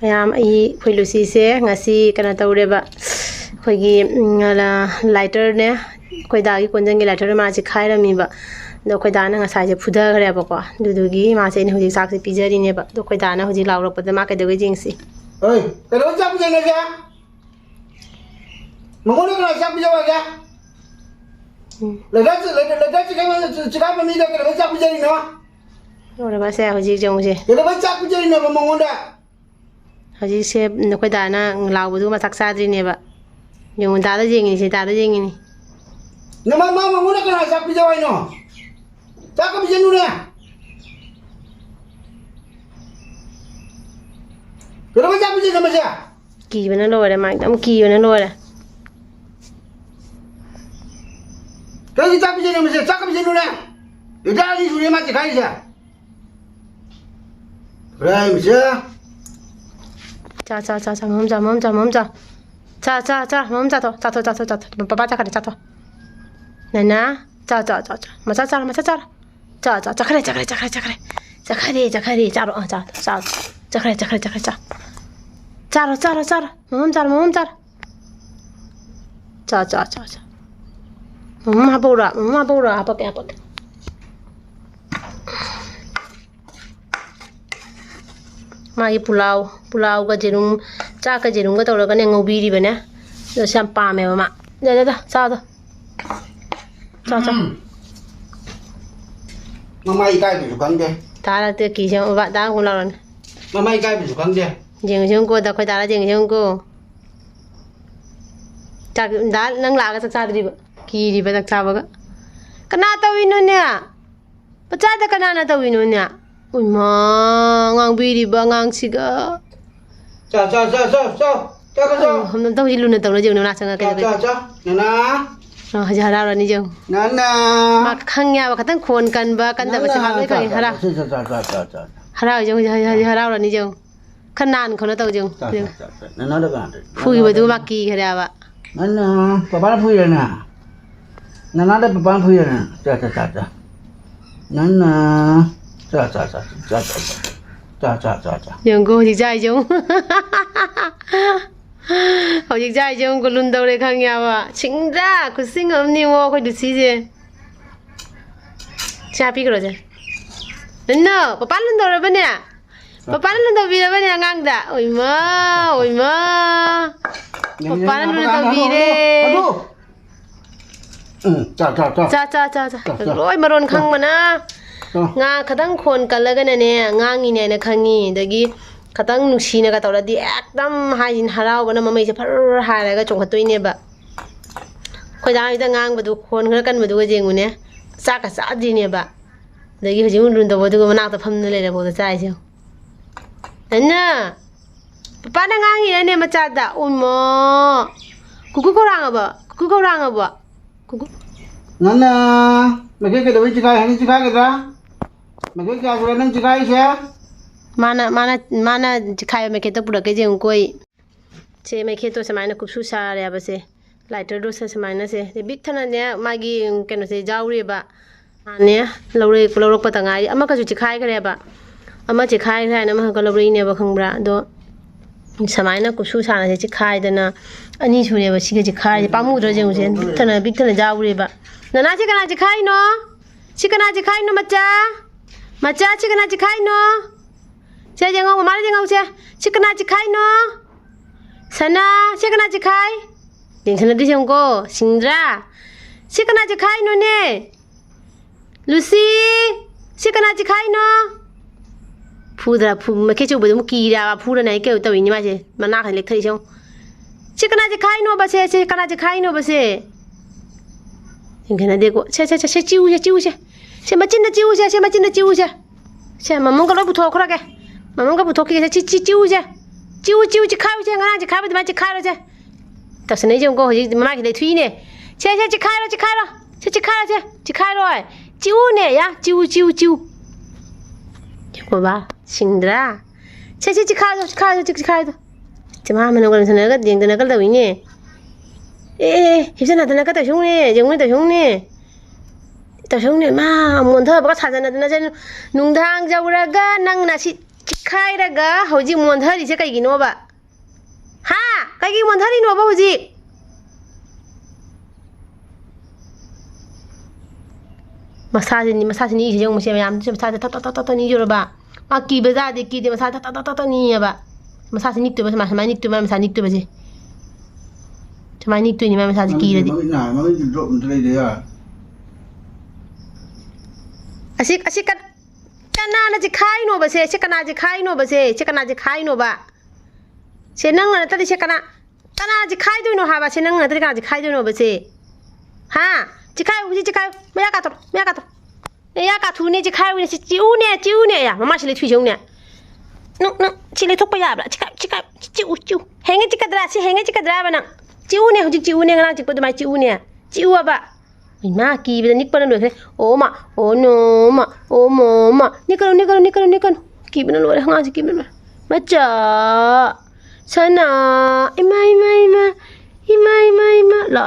ꯃꯌꯥꯝ ꯑꯩꯈꯣꯏ ꯂꯨꯁꯤꯁꯦ ꯉꯁꯤ ꯀꯩꯅꯣ ꯇꯧꯔꯦꯕ ꯑꯩꯈꯣꯏꯒꯤ ꯂꯥꯏꯇꯔꯅꯦ ꯑꯩꯈꯣꯏ ꯗꯥꯒꯤ ꯀꯣꯟꯖꯟꯒꯤ ꯂꯥꯏꯇꯔ ꯃꯥꯁꯦ ꯈꯥꯏꯔꯝꯃꯤꯕ ꯑꯗꯣ ꯑꯩꯈꯣꯏ ꯗꯥꯅ ꯉꯁꯥꯏꯁꯦ ꯐꯨꯊꯈ꯭ꯔꯦꯕꯀꯣ ꯑꯗꯨꯗꯨꯒꯤ ꯃꯥꯁꯦ ꯑꯩꯅ ꯍꯧꯖꯤꯛ ꯆꯥꯛꯁꯦ ꯄꯤꯖꯔꯤꯅꯦꯕ ꯑꯗꯣ ꯑꯩꯈꯣꯏ ꯗꯥꯅ ꯍꯧꯖꯤꯛ ꯂꯥꯎꯔꯛꯄꯗ ꯃꯥ ꯀꯩꯗꯧꯒꯦ ꯌꯦꯡꯁꯤ ơi cái đó chắc bây giờ kìa mà muốn nước nào chắc bây giờ kìa lấy ra cái mà đi ra cái đó chắc bây giờ đi nó ꯂꯧꯔꯒ ꯁꯦ ꯍꯧꯖꯤꯛ ꯌꯦꯡꯉꯨꯁꯦ cái đó chắc bây giờ đi nó mà muốn đã ꯍꯧꯖꯤꯛꯁꯦ ꯑꯩꯈꯣꯏ ꯗꯥꯅ ꯂꯥꯎꯕꯗꯨ ꯃꯁꯛ ꯆꯥꯗ꯭ꯔꯤꯅꯦꯕ ꯌꯦꯡꯉꯨ dad ꯌꯦꯡꯉꯤꯅꯤ dad ꯌꯦꯡꯉꯤꯅꯤ nhưng mà muốn nước nào chắc bây giờ nó chắc bây giờ luôn nè cái đó chắc bây giờ mà chưa ꯀꯤꯕꯅ ꯂꯣꯏꯔꯦ ꯃꯥ ꯌꯥꯝ ꯀꯤꯕꯅ ꯂꯣꯏꯔꯦ cái gì chắc bây giờ mà chưa chắc bây giờ luôn nè để ra đi xuống mà chỉ khai gì rồi mà chưa 자 멈자 자 빠빠 자 그래 자 나나 자 맞아 자 그래 자로 자 그래 자로 몸 자 mamma 보라 아빠 마이 pulau가 제rum 짜가 제rum가 떨어가 내 ngobiribane 너 참 빠메 마마 자자자 자 mà mày cay bị sụp căng chưa 다라 때 기정 바 다 올라오는 mà mày cay bị sụp căng chưa 징징고 다 거기 다라 징징고 자나 nang laga sak sadriba kiriba sak sabaga kana tawinonya pachada kana na tawinonya uima ngangbiriba ngangsiga cho cái cho हमने तो जी लुने तौना जेउना संगा के cho nana हजारा रनि जेउ nana मा खंग्या बा खतन खोन कन बा कन दबा से खाले कहि हरा cho हरा जेउ हरा रनि जेउ खनान खोना तौ जेउ nana được à फुई बदु बाकी खरा बा nana papa nó phui rồi nè nana đây papa nó phui rồi nè cho nana cho 영고 지자이 좀 어디 자이 좀 굴룬다우래 강야와 칭자 그 싱엄니워 그 두시제 자피 그러자 너 빠빠는 너를 보냐 빠빠는 너 비려 보냐 강다 오이마 빠빠는 너 비래 자 로이 마론 강마나 nga khadang khon kalaga na ne ngangi ne na khangi dagi khadang nusi na ka tawla di ekdam hain harau bana mamai se phar haraga chongkhatoi ne ba khoi da ida ngang badu khon khara kan badu jengu ne sa ka sa di ne ba dagi hojing lun da bodu mana ta pham ne le bodu chai se anna papa na ngangi ne macha da ummo kuku ko ranga ba kuku nana mày cái đồ chỉ khai hay chỉ khai cái ra mày cái rồi nâng chỉ khai xe mana khai mày cái tập bữa cái gì cũng coi xe mày cái tôi xem mày nó cũng susa rồi à bữa lighter đồ xem mày nó xe thì biết thằng này mày cái nó sẽ giàu rồi ba nè lâu rồi bắt đầu ngay ama cái chỉ khai cái này ba ama chỉ khai cái này mà cái lâu rồi nè ba không ra đó xem mày nó cũng susa nó chỉ khai đó na anh đi chơi ba chỉ cái chỉ khai ba mu rồi gì cũng xe biết thằng này giàu rồi ba 나나 치카나 치카이노 마짜 치카나 치카이노 제정어 말이 정어 제 치카나 치카이노 사나 치카나 치카이 링선아 디정고 싱드라 치카나 치카이노네 루시 치카나 치카이노 푸드라 푸 마케 주부도 무기라 푸르나 이게 어떠이니 마세 마나 칸 렉터이숑 치카나 치카이노 바세 치카나 치카이노 바세 이게 되고 차 찌우자 세 맞진다 찌우자 세 맘뭔가 부터 그러게 맘뭔가 부터 그게 찌우자 카우자 하나 카베도 맞지 카로자 다스네 좀 거 이제 마마게 내 튀네 세 카로 찌우네 야 찌우 이거 봐 싱드라 세 카로 저마면 그런 선에가 딩드나 걸다 위니 에 힘선 나타나 갔다 형네 정말 더 형네 마 뭔 더 뭐가 찾아나더나 제 농당 잡으라가 낭나시 चिखाइरगा हौजी मोन्थरिसे कइगिनोबा हा कइगि मोन्थरिनोबा हौजी मसाजिनी इसे जंग मसे याम massage त नि जोरबा मा की बजादे की दे massage त नियबा मसाज निक्तोबा मसा निक्तोबा मसा निक्तोबा जे समाय निक्तोनि मा मसाज की रदि मम्मी ड्रॉप उतरे दे यार असी कनाना जे खाइनोबा से कना जे खाइनोबा से कना जे खाइनोबा से नंग न तदि से कना जे खाइदोइनो हाबा से नंग न तदि कना जे खाइदोइनोबा से हा चिखाइ उजी चिखाइ मया का थुने चिखाइ उने चिउने या ममा सिले थुइजौने नु सिले थोकपा याब्ला चिखाइ चिउ हेंगे चिकद्रा बना चिउने हुजि चिउने ngana चिकपो दमाइ चिउबा इमा कीबदा निकपना लोइखरे ओ नो मा ओ मोमा निकनु कीबना लोरे हंगासि कीबना मचा सना इमा ला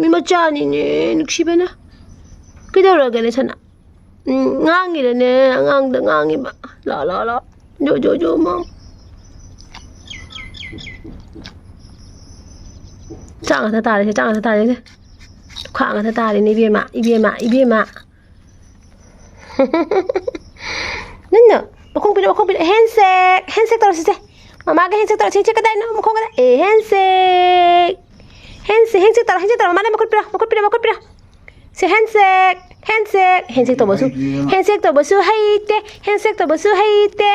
मी मचानिने नुक्सिबना किदौरगने सना ngangiरने angang ngangiba la jo mom chang ta tare khang ta tare ni ibema nana bakong pila handshake tor se mama ga handshake tor che kadai no bakong ga handshake tor mama bakong pila se handshake tor basu haite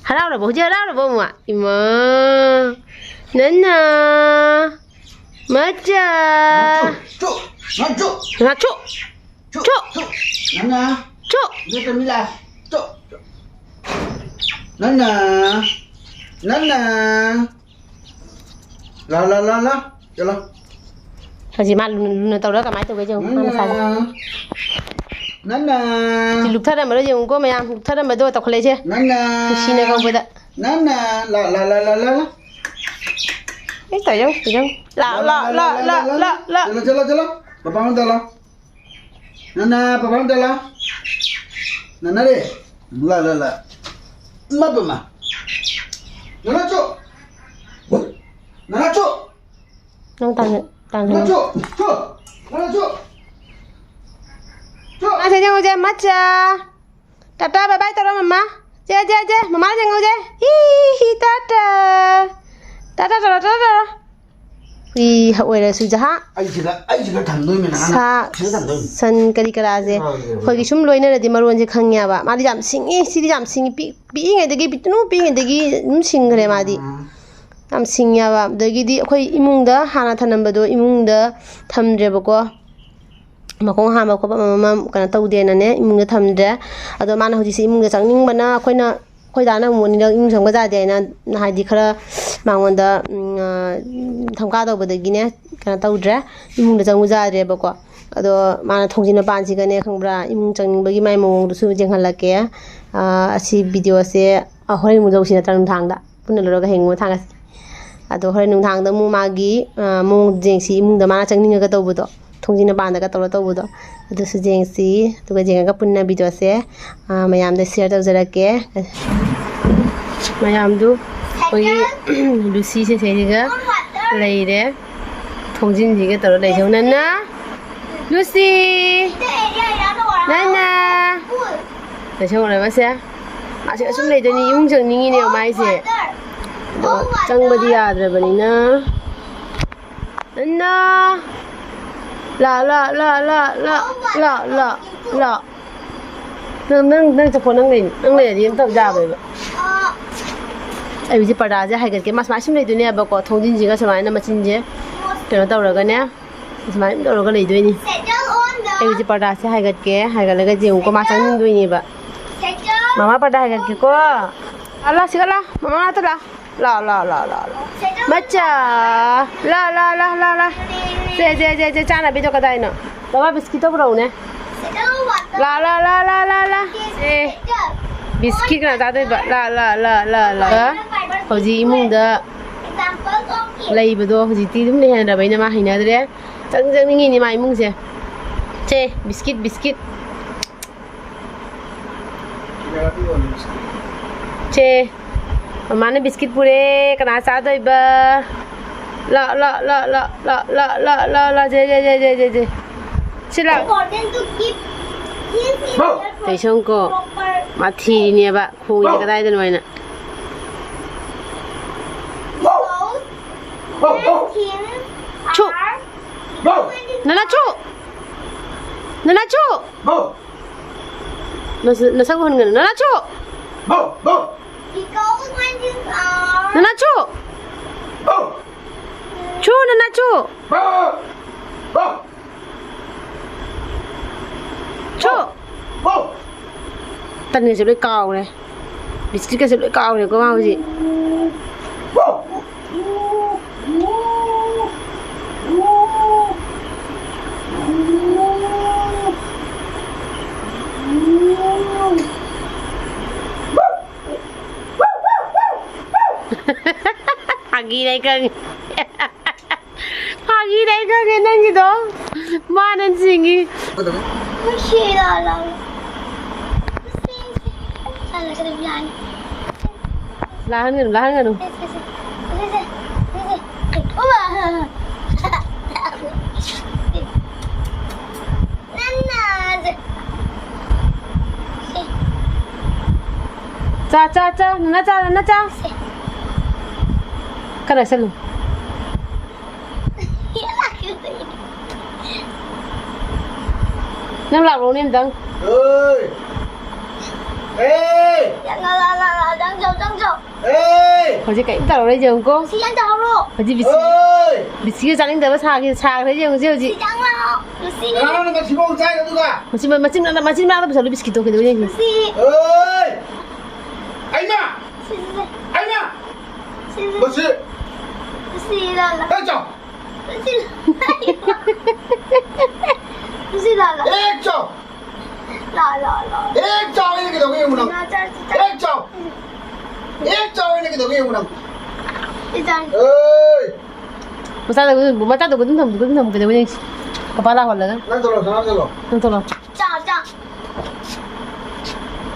harau ra bo ma ima nana macha ngaco nana dia termila nana la jalan haji mal luna tau ra kamai tau ge jong ma sa nana ti luk thara ma ro jong ko mayam luk thara ma do ta khole che nana sine ko beda nana la ấy tại giống la Jalan papa mau dalam nana papa mau dalam nana deh la ma nana cok nong tang nana cok à thế nhau je matcha tata bye bye tao mama je mama je ngau je hi tata 이 하오이라 수자하 아이지가 담노이면 사 선 까리까라제 거기 좀 로이너라디 마루원지 강냐바 마디 잠싱이 시리 잠싱이 삐잉에데기 비트노 삐잉에데기 싱그레 마디 잠싱냐바 데기디 거기 이뭉다 하나 타는바도 이뭉다 탐드레버고 마공 하마 거 마마 kana tawdenaने 이뭉다 탐드레 아도 마나 호지시 이뭉다 장닝바나 코이나 코이다나 모니랑 임성가 자데나 하디 khara 망원다 ꯊꯝꯀꯥꯗꯧꯕꯗꯒꯤꯅꯦ ꯀꯩꯅꯣ ꯇꯧꯗ꯭ꯔꯦ ꯏꯃꯨꯡꯗ ꯆꯪꯉꯨ ꯌꯥꯗ꯭ꯔꯦꯕꯀꯣ ꯑꯗꯣ ꯃꯥꯅ ꯊꯣꯡꯖꯤꯟ ꯃꯄꯥꯟꯁꯤꯒꯅꯦ ꯈꯪꯕ꯭ꯔꯥ ꯏꯃꯨꯡ ꯆꯪꯅꯤꯡꯕꯒꯤ ꯃꯥꯏ ꯃꯑꯣꯡꯗꯨꯁꯨ ꯌꯦꯡꯍꯜꯂꯛꯀꯦ ꯑꯁꯤ ꯚꯤꯗꯤꯑꯣꯁꯦ ꯍꯣꯔꯦꯟ ꯑꯃꯨꯛ ꯇꯧꯁꯤ ꯅꯠꯇ꯭ꯔꯒ ꯅꯨꯡꯗꯥꯡꯗ ꯄꯨꯟꯅ ꯂꯧꯔꯒ ꯍꯌꯦꯡ ꯑꯃꯨꯛ ꯊꯥꯡꯒꯠꯁꯤ ꯑꯗꯣ ꯍꯣꯔꯦꯟ ꯅꯨꯡꯗꯥꯡꯗ ꯑꯃꯨꯛ ꯃꯥꯒꯤ ꯃꯑꯣꯡ ꯌꯦꯡꯁꯤ ꯏꯃꯨꯡꯗ ꯃꯥꯅ ꯆꯪꯅꯤꯡꯉꯒ ꯇꯧꯕꯗꯣ ꯊꯣꯡꯖꯤꯟ ꯃꯄꯥꯟꯗꯒ ꯇꯧꯔ ꯇꯧꯕꯗꯣ ꯑꯗꯨꯁꯨ ꯌꯦꯡꯁꯤ ꯑꯗꯨꯒ ꯌꯦꯡꯉꯒ ꯄꯨꯟꯅ ꯚꯤꯗꯤꯑꯣꯁꯦ ꯃꯌꯥꯝꯗ ꯁꯤꯌꯔ ꯇꯧꯖꯔꯛꯀꯦ ꯃꯌꯥꯝꯗꯨ ꯑꯩꯈꯣꯏꯒꯤ ꯂꯨꯁꯤꯁꯦ ꯁꯤꯒ ꯂꯩꯔꯦ ꯊꯣꯡꯖꯤꯟꯁꯤꯒ ꯇꯧꯔ ꯂꯩꯖꯧ ꯅꯟꯅ ꯂꯨꯁꯤ ꯅꯟꯅ ꯂꯩꯁꯧꯔꯕꯁꯦ ꯃꯥꯁꯦ ꯑꯁꯨꯝ ꯂꯩꯗꯣꯏꯅꯤ ꯏꯃꯨꯡ ꯆꯪꯅꯤꯡꯉꯤꯅꯦꯕ ꯃꯥꯏꯁꯦ ꯑꯗꯣ ꯆꯪꯕꯗꯤ ꯌꯥꯗ꯭ꯔꯕꯅꯤꯅ ꯅꯟꯅ ꯂꯥ ꯅꯪ ꯆꯠꯈꯣ ꯅꯪ ꯂꯩꯔꯗꯤ ꯑꯝ ꯇꯧ ꯌꯥꯕ꯭ꯔꯦꯕ ꯑꯩ ꯄꯔꯗꯥꯁꯦ ꯍꯥꯏꯒꯠꯀꯦ ꯃꯥ ꯁꯨꯃꯥꯏꯅ ꯁꯨꯝ ꯂꯩꯗꯣꯏꯅꯦꯕꯀꯣ ꯊꯣꯡꯖꯤꯟꯁꯤꯒ ꯁꯨꯃꯥꯏꯅ ꯃꯆꯤꯟꯁꯦ ꯀꯩꯅꯣ ꯇꯧꯔꯒꯅꯦ ꯁꯨꯃꯥꯏꯅ ꯇꯧꯔꯒ ꯂꯩꯗꯣꯏꯅꯤ ꯑꯩ ꯄꯔꯗꯥꯁꯦ ꯍꯥꯏꯒꯠꯀꯦ ꯍꯥꯏꯒꯠꯂꯒ ꯌꯦꯡꯉꯨꯀꯣ ꯃꯥ ꯆꯪꯅꯤꯡꯗꯣꯏꯅꯦꯕ ꯃꯃꯥ ꯄꯔꯗꯥ ꯍꯥꯏꯒꯠꯀꯦꯀꯣ ꯂꯥ ꯁꯤꯒ ꯃꯃꯥ ꯅꯥꯛꯇ ꯂꯥ ꯃꯆꯥ ꯂꯥ ꯁꯦ ꯆꯥꯅꯕꯤꯗꯣ ꯀꯗꯥꯏꯅꯣ ꯕꯕꯥ ꯕꯤꯁꯀꯤꯠꯇꯣ ꯄꯨꯔꯛꯎꯅꯦ ꯂꯥ ꯁꯦ biskit kena tak ada la hauji imungda laibedo hauji ti dum lehan da baina ma hainadre chang ni ma imungse che biskit 제 엄마는 비스킷 뿌레 그나 싸도이바 라라라라라라라라라 제제제제제 실라 Important to keep his ear 대션 거 proper. 마티니에 봐 공이 가다 되는 거이나 Because when things Chu. are 나나초 나나초 너 사고 하는 거는 나나초 because when things are 나나초 초 나나초 초 tần người sẽ lấy cào này biscuit cái sẽ lấy cào này có bao gì Pagi này cưng Pagi này cưng cái năng gì đó Mà nên gì nghỉ Masih lah. Salah kena bilang. Lahan kan Nana. Cha cha cha Nana cha Cái này xem luôn Nó lạc luôn em tăng ơi ê Jangan jauh. ê Hồi chứ cảnh tao đây giờ cô Si jangan jauh lu. Hồi chứ ơi biscuit 장인 데가 사기 thấy giờ gì Si jangan. Si. 나는 같이 먹은 사이가 누가 마침 나도 bisa biscuit tuh gitu nya Si. ơi 아이마 Si. 아이마 Si. 뭐지 Si lah. 해줘 Si. Si lah. 해줘 Lah. 해줘 이렇게 더 그냥 문어 해줘 해줘 이렇게 더 그냥 문어 Si jangan. ơi mà sao được cũng thầm cái đấy nya kepala hoặc là 난 들어 không thôi Jangan.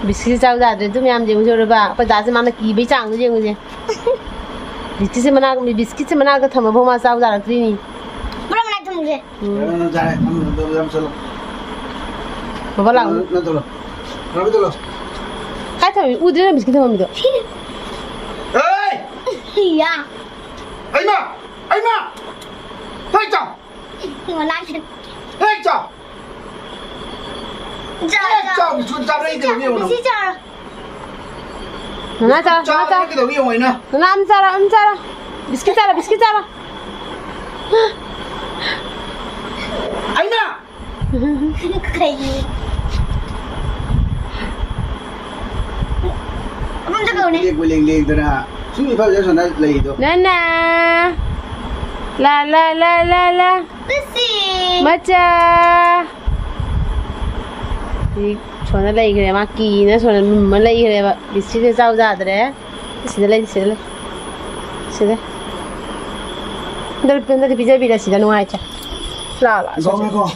biscuit sao ra rồi tụi em dùng cho rồi bà bây giờ mà nó kỳ bị chẳng cái gì cái gì biscuit mà nó cái thầm mà mà sao ra được gì Berapa nak temu je? 응 잘해 한번 들어 mà bắt lòng 난 들어 나도 들어 cái thằng uống biscuit thầm mình được 에이 Iya. 아이마 해줘 Tengok lagi. 해줘 Jangan. 해줘 무슨 잡으래 이렇게 더 그냥 문어 Si jangan. nó cha 자 이렇게 더 그냥 문어 nó ăn ra biscuit ra 아이마 Kayak gini. Abang jaga ni. 이게 굴링링 들아 숨이 빠져서 나 레이도 Nana la Bersih. Macha thì cho nó lấy cái mà kỳ nó cho nó mới lấy cái mà biscuit cái rau ra đấy xin đây Dari pindah di pizza bila sih dan aja lah 이거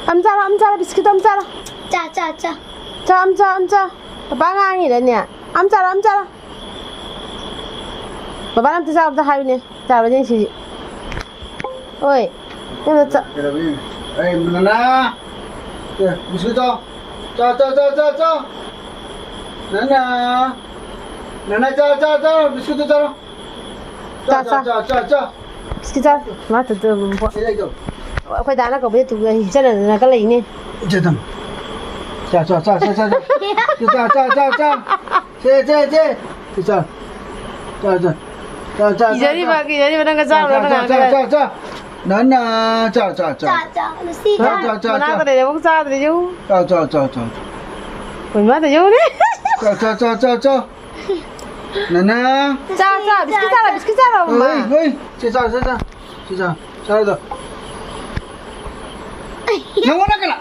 한번 amcara biscuit amcara Ca. Papa ngangi dah ni amcara Papa nam tu sahab dah hari ni sahab aja sih oi ini tu 에이 나나 야 무슨 자 나나 자 비스킷 자 biscuit dah mata tu buat 이거 phải đá nó có biết tụi người chắc là cái lấy nè 잠깐 자 기다리 봐 đang cái rau đó đang 자 나나 자 Bersih mà dah. nào cái này bốc ra thì chú 자 mình mất thì chú đấy 자 나나 cha biscuit ra rồi mà 어이 자 잘한다 영원하게라